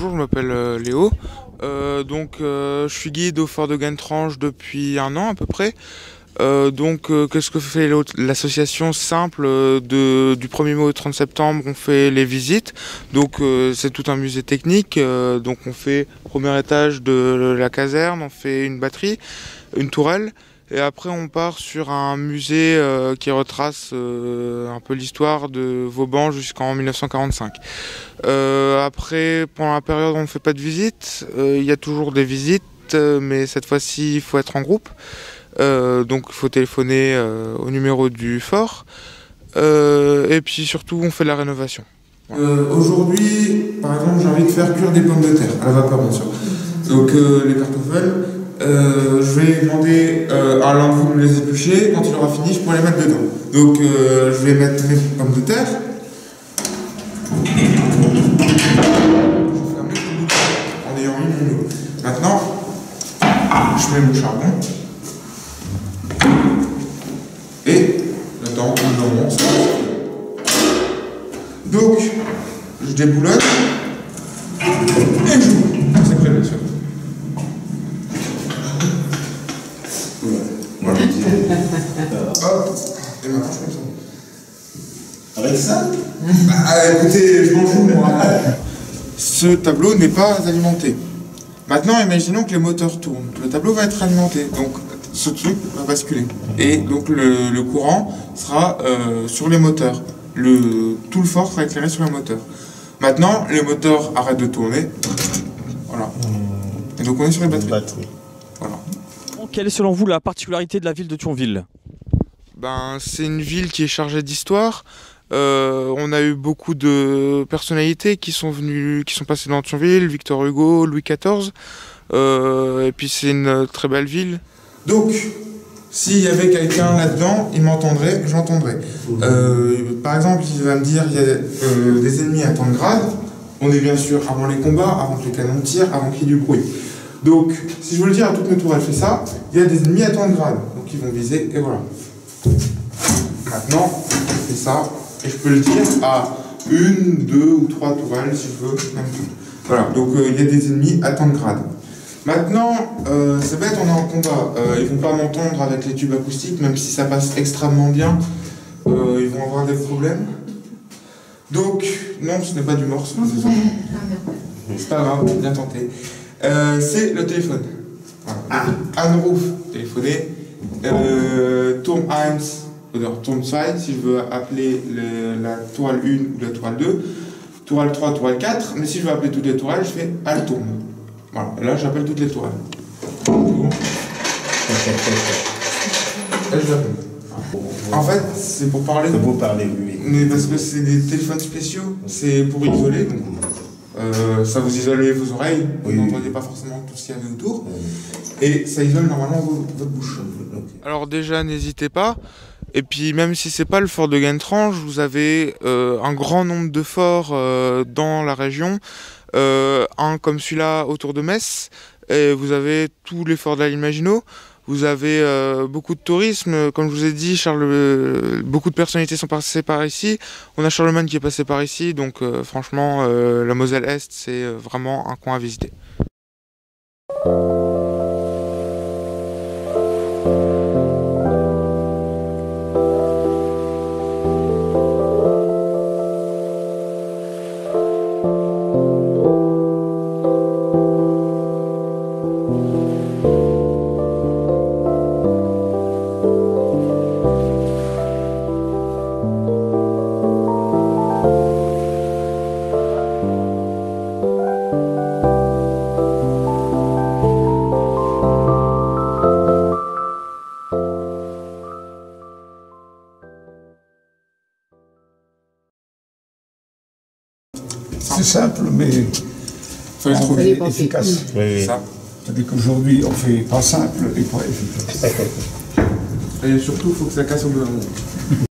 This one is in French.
Bonjour, je m'appelle Léo. Je suis guide au fort de Gantrange depuis 1 an à peu près. Qu'est-ce que fait l'association simple du 1er mai au 30 septembre? On fait les visites. C'est tout un musée technique. On fait premier étage de la caserne, on fait une batterie, une tourelle. Et après, on part sur un musée qui retrace un peu l'histoire de Vauban jusqu'en 1945. Après, pendant la période où on ne fait pas de visite, il y a toujours des visites, mais cette fois-ci, il faut être en groupe. Il faut téléphoner au numéro du fort. Et puis surtout, on fait de la rénovation. Aujourd'hui, par exemple, j'ai envie de faire cuire des pommes de terre, à la vapeur bien sûr. Les kartoffeln. Je vais demander à l'un de vous de me les éplucher. Quand il aura fini, je pourrai les mettre dedans. Je vais mettre mes pommes de terre. Je vais fermer le bouton en ayant mis mon eau. Maintenant, je mets mon charbon. Et j'attends que le moment soit. Donc, je déboulonne. Et j'ouvre. C'est prêt, bien sûr. Voilà. Hop, et maintenant je fais ça. Avec ça? Écoutez, je m'en fous moi. Ce tableau n'est pas alimenté. Maintenant, imaginons que les moteurs tournent. Le tableau va être alimenté, donc ce truc va basculer. Et donc le courant sera sur les moteurs. Tout le fort sera éclairé sur les moteurs. Maintenant, les moteurs arrêtent de tourner. Voilà. Et donc on est sur les batteries. Voilà. Quelle est selon vous la particularité de la ville de Thionville? C'est une ville qui est chargée d'histoire. On a eu beaucoup de personnalités qui sont passées dans Thionville, Victor Hugo, Louis XIV. Et puis c'est une très belle ville. Donc, s'il y avait quelqu'un là-dedans, il m'entendrait, j'entendrais. Par exemple, il va me dire qu'il y a des ennemis à tant de grades. On est bien sûr avant les combats, avant que les canons tirent, avant qu'il y ait du bruit. Donc, si je veux le dire à toutes mes tourelles, je fais ça, il y a des ennemis à tant de grades. Donc ils vont viser, et voilà. Maintenant, je fais ça, et je peux le dire à 1, 2 ou 3 tourelles, si je veux, même plus. Voilà, donc il y a des ennemis à tant de grades. Maintenant, c'est bête, on est en combat. Ils vont pas m'entendre avec les tubes acoustiques, même si ça passe extrêmement bien. Ils vont avoir des problèmes. Donc, non, ce n'est pas du morse. C'est pas grave, bien tenté. C'est le téléphone. Voilà. Anruf, téléphoner. Turm 1 ou Turm 2, si je veux appeler la tourelle 1 ou la tourelle 2. Tourelle 3, tourelle 4. Mais si je veux appeler toutes les tourelles, je fais Alturm. Voilà, et là j'appelle toutes les tourelles. Là je l'appelle. En fait, c'est pour parler. C'est pour parler, oui. Mais parce que c'est des téléphones spéciaux, c'est pour isoler. Donc, ça vous isole vos oreilles, vous n'entendez pas forcément tout ce qu'il y avait autour. Et ça isole normalement votre bouche. Alors déjà, n'hésitez pas. Et puis même si c'est pas le fort de Gantrange, vous avez un grand nombre de forts dans la région. Un comme celui-là autour de Metz. Et vous avez tous les forts de la ligne Maginot. Vous avez beaucoup de tourisme, comme je vous ai dit, beaucoup de personnalités sont passées par ici. On a Charlemagne qui est passé par ici, donc franchement, la Moselle-Est, c'est vraiment un coin à visiter. C'est simple, mais Fallait trouver efficace. Oui. ça. C'est-à-dire qu'aujourd'hui, on fait pas simple et pas efficace. Et surtout, il faut que ça casse au bout d'un moment.